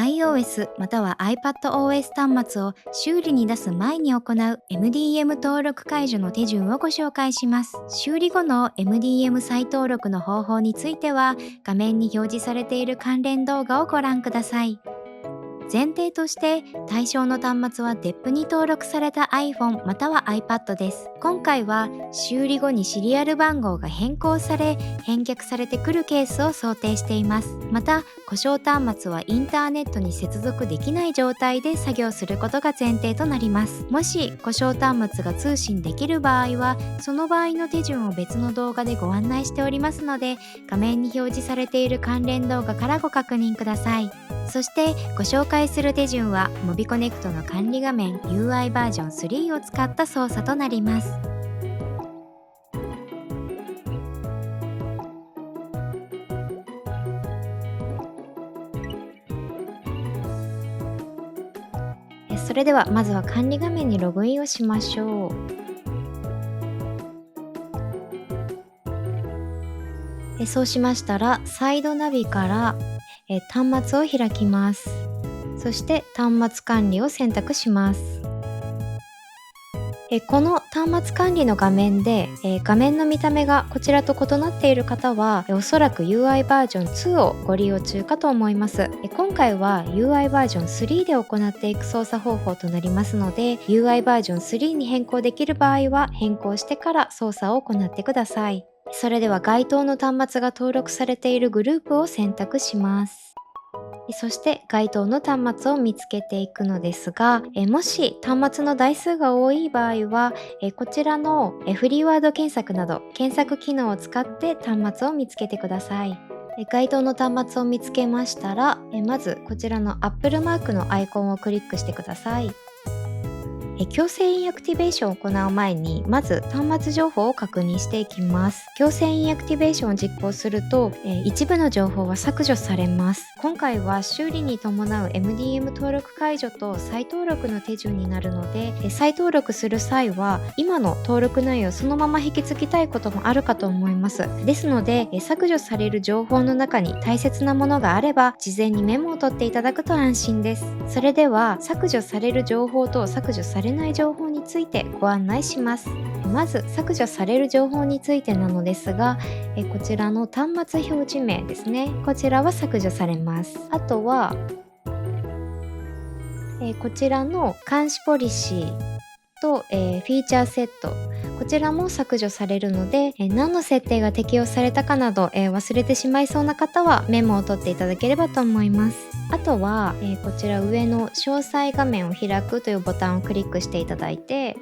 iOS または iPadOS 端末を修理に出す前に行う MDM 登録解除の手順をご紹介します。修理後の MDM 再登録の方法については、画面に表示されている関連動画をご覧ください。前提として対象の端末は DEP に登録された iPhone または iPad です。今回は修理後にシリアル番号が変更され返却されてくるケースを想定しています。また故障端末はインターネットに接続できない状態で作業することが前提となります。もし故障端末が通信できる場合はその場合の手順を別の動画でご案内しておりますので、画面に表示されている関連動画からご確認ください。そしてご紹介する手順はモビコネクトの管理画面 UI バージョン3を使った操作となります。それではまずは管理画面にログインをしましょう。そうしましたらサイドナビから端末を開きます。そして端末管理を選択します。この端末管理の画面で、画面の見た目がこちらと異なっている方はおそらく UI バージョン2をご利用中かと思います。今回は UI バージョン3で行っていく操作方法となりますので、 UI バージョン3に変更できる場合は変更してから操作を行ってください。それでは該当の端末が登録されているグループを選択します。そして該当の端末を見つけていくのですが、もし端末の台数が多い場合はこちらのフリーワード検索など検索機能を使って端末を見つけてください。該当の端末を見つけましたらまずこちらの Apple マークのアイコンをクリックしてください。強制インアクティベーションを行う前にまず端末情報を確認していきます。強制インアクティベーションを実行すると一部の情報は削除されます。今回は修理に伴う MDM 登録解除と再登録の手順になるので、再登録する際は今の登録内容をそのまま引き継ぎたいこともあるかと思います。ですので削除される情報の中に大切なものがあれば事前にメモを取っていただくと安心です。それでは削除される情報と削除されない情報についてご案内します。まず削除される情報についてなのですが、こちらの端末表示名ですね、こちらは削除されます。あとは、こちらの監視ポリシーと、フィーチャーセット、こちらも削除されるので、何の設定が適用されたかなど、忘れてしまいそうな方はメモを取っていただければと思います。あとは、こちら上の詳細画面を開くというボタンをクリックしていただいて、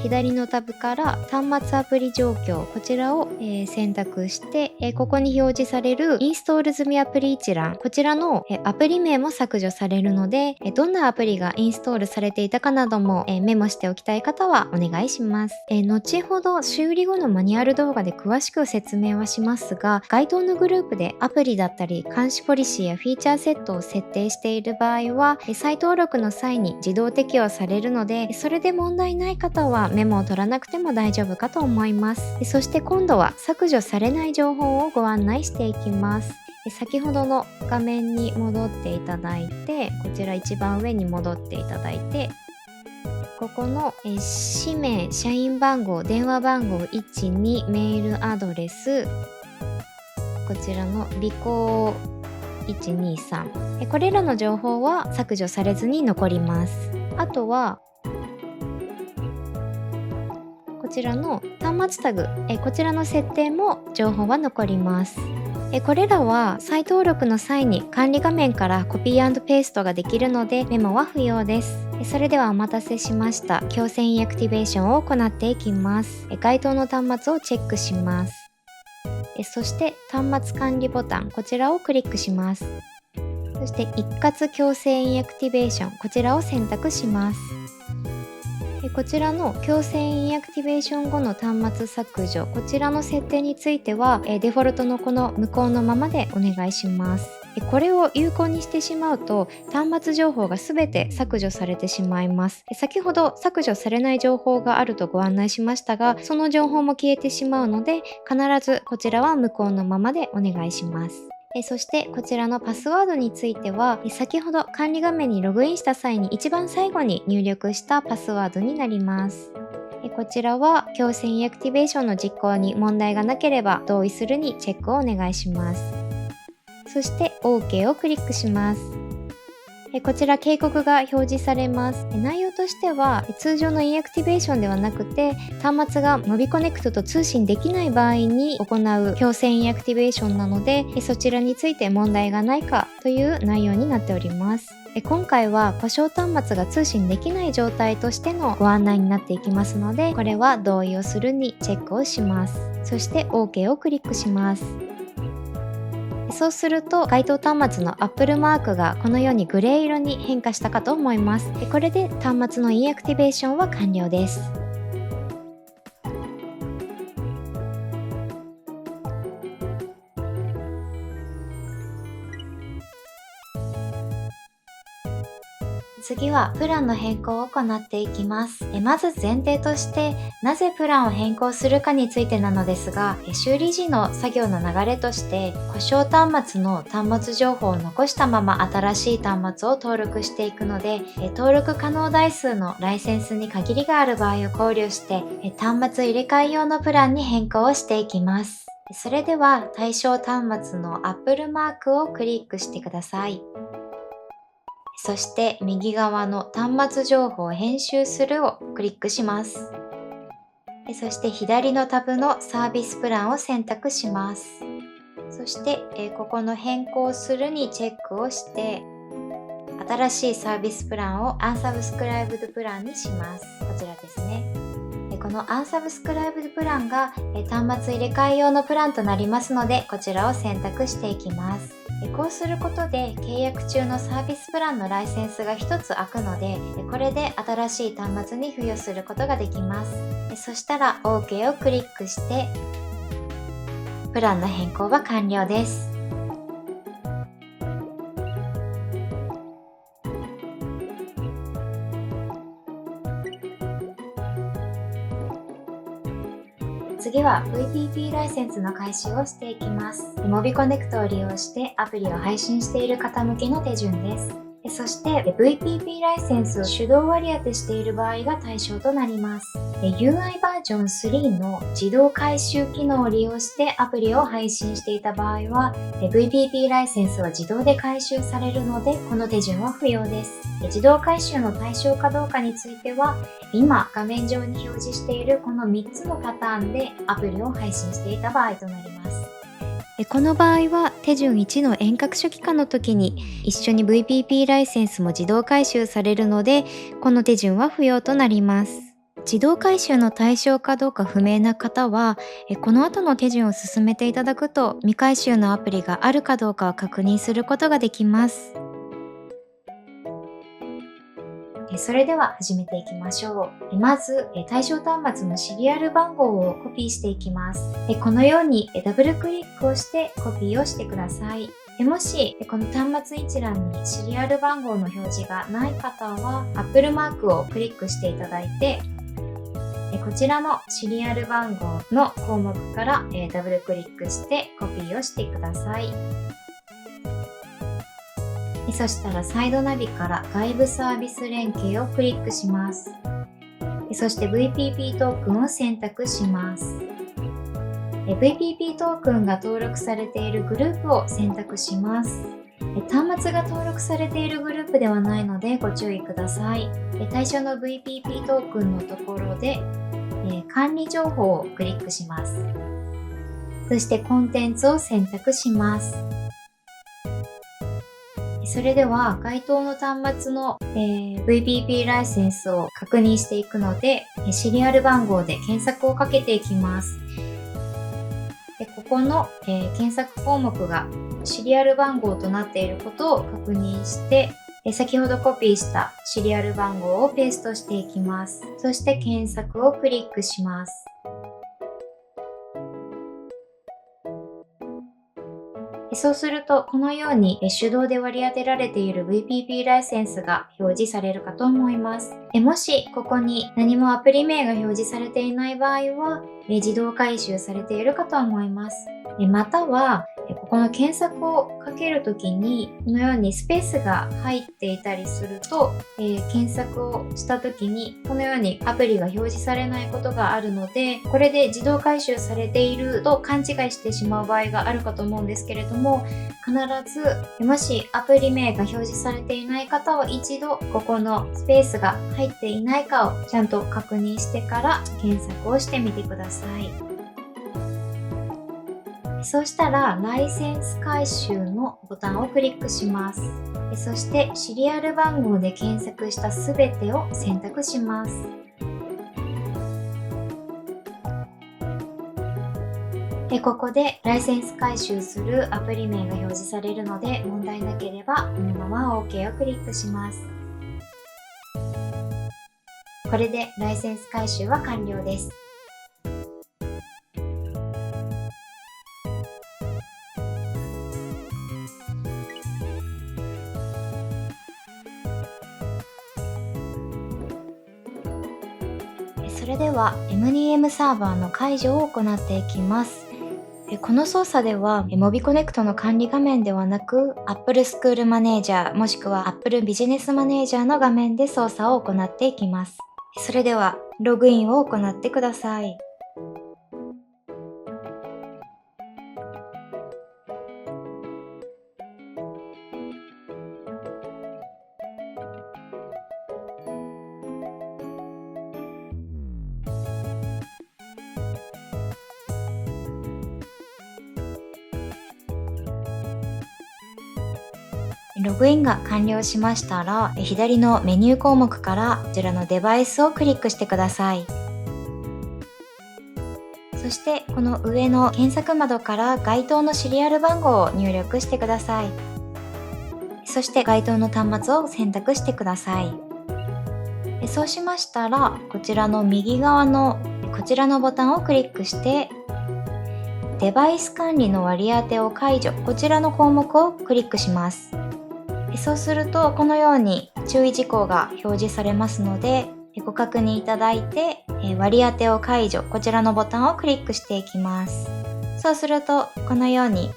左のタブから端末アプリ状況、こちらを、選択して、ここに表示されるインストール済みアプリ一覧、こちらの、アプリ名も削除されるので、どんなアプリがインストールされていたかなども、メモしておきたい方はお願いします。後ほど修理後のマニュアル動画で詳しく説明はしますが、該当のグループでアプリだったり監視ポリシーやフィーチャーセットを設定している場合は再登録の際に自動適用されるので、それで問題ない方はメモを取らなくても大丈夫かと思います。そして今度は削除されない情報をご案内していきます。先ほどの画面に戻っていただいて、こちら一番上に戻っていただいて、ここの氏名、社員番号、電話番号12、メールアドレス、こちらの尾行123、これらの情報は削除されずに残ります。あとはこちらの端末タグ、こちらの設定も情報は残ります。これらは再登録の際に管理画面からコピー&ペーストができるのでメモは不要です。それではお待たせしました。強制インアクティベーションを行っていきます。該当の端末をチェックします。そして端末管理ボタン、こちらをクリックします。そして一括強制インアクティベーション、こちらを選択します。こちらの強制インアクティベーション後の端末削除、こちらの設定についてはデフォルトのこの無効のままでお願いします。これを有効にしてしまうと端末情報がすべて削除されてしまいます。先ほど削除されない情報があるとご案内しましたが、その情報も消えてしまうので必ずこちらは無効のままでお願いします。そしてこちらのパスワードについては、先ほど管理画面にログインした際に一番最後に入力したパスワードになります。こちらは強制インアクティベーションの実行に問題がなければ同意するにチェックをお願いします。そして OK をクリックします。こちら警告が表示されます。内容としては通常のインアクティベーションではなくて、端末がモビコネクトと通信できない場合に行う強制インアクティベーションなので、そちらについて問題がないかという内容になっております。今回は故障端末が通信できない状態としてのご案内になっていきますので、これは同意をするにチェックをします。そして OK をクリックします。そうすると該当端末の Apple マークがこのようにグレー色に変化したかと思います。これで端末のインアクティベーションは完了です。次はプランの変更を行っていきます。まず前提として、なぜプランを変更するかについてなのですが、修理時の作業の流れとして、故障端末の端末情報を残したまま新しい端末を登録していくので、登録可能台数のライセンスに限りがある場合を考慮して、端末入れ替え用のプランに変更をしていきます。それでは対象端末の Apple マークをクリックしてください。そして右側の端末情報を編集するをクリックします。そして左のタブのサービスプランを選択します。そしてここの変更するにチェックをして、新しいサービスプランをアンサブスクライブドプランにします。こちらですね。このアンサブスクライブドプランが端末入れ替え用のプランとなりますので、こちらを選択していきます。こうすることで契約中のサービスプランのライセンスが1つ開くので、これで新しい端末に付与することができます。そしたら OK をクリックして、プランの変更は完了です。次は VPP ライセンスの開始をしていきます。モビコネクトを利用してアプリを配信している方向けの手順です。そして VPP ライセンスを手動割り当てしている場合が対象となります。UI バージョン3の自動回収機能を利用してアプリを配信していた場合は VPP ライセンスは自動で回収されるので、この手順は不要です。自動回収の対象かどうかについては、今画面上に表示しているこの3つのパターンでアプリを配信していた場合となります。この場合は手順1の遠隔初期化の時に一緒に VPP ライセンスも自動回収されるので、この手順は不要となります。自動回収の対象かどうか不明な方は、この後の手順を進めていただくと未回収のアプリがあるかどうかを確認することができます。それでは始めていきましょう。まず対象端末のシリアル番号をコピーしていきます。このようにダブルクリックをしてコピーをしてください。もしこの端末一覧にシリアル番号の表示がない方は Apple マークをクリックしていただいて、こちらのシリアル番号の項目からダブルクリックしてコピーをしてください。そしたらサイドナビから外部サービス連携をクリックします。そして VPP トークンを選択します。VPP トークンが登録されているグループを選択します。端末が登録されているグループではないのでご注意ください。対象の VPP トークンのところで管理情報をクリックします。そしてコンテンツを選択します。それでは該当の端末の、VPP ライセンスを確認していくので、シリアル番号で検索をかけていきます。ここの、検索項目がシリアル番号となっていることを確認して、先ほどコピーしたシリアル番号をペーストしていきます。そして検索をクリックします。そうするとこのように手動で割り当てられている VPP ライセンスが表示されるかと思います。もしここに何もアプリ名が表示されていない場合は自動回収されているかと思います。またはここの検索をかけるときにこのようにスペースが入っていたりすると、検索をしたときにこのようにアプリが表示されないことがあるので、これで自動回収されていると勘違いしてしまう場合があるかと思うんですけれども、必ずもしアプリ名が表示されていない方は一度ここのスペースが入っていないかをちゃんと確認してから検索をしてみてください。そうしたらライセンス回収のボタンをクリックします。そしてシリアル番号で検索したすべてを選択します。ここでライセンス回収するアプリ名が表示されるので、問題なければこのまま OK をクリックします。これでライセンス回収は完了です。それでは M2M サーバーの解除を行っていきます。この操作では Mobi Connect の管理画面ではなく Apple School Manager もしくは Apple Business Manager の画面で操作を行っていきます。それではログインを行ってください。ログインが完了しましたら、左のメニュー項目からこちらのデバイスをクリックしてください。そしてこの上の検索窓から該当のシリアル番号を入力してください。そして該当の端末を選択してください。そうしましたら、こちらの右側のこちらのボタンをクリックしてデバイス管理の割り当てを解除、こちらの項目をクリックします。そうするとこのように注意事項が表示されますので、ご確認いただいて割り当てを解除、こちらのボタンをクリックしていきます。そうするとこのように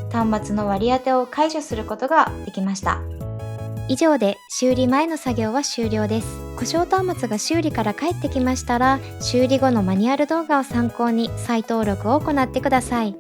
端末の割り当てを解除することができました。以上で修理前の作業は終了です。故障端末が修理から帰ってきましたら、修理後のマニュアル動画を参考に再登録を行ってください。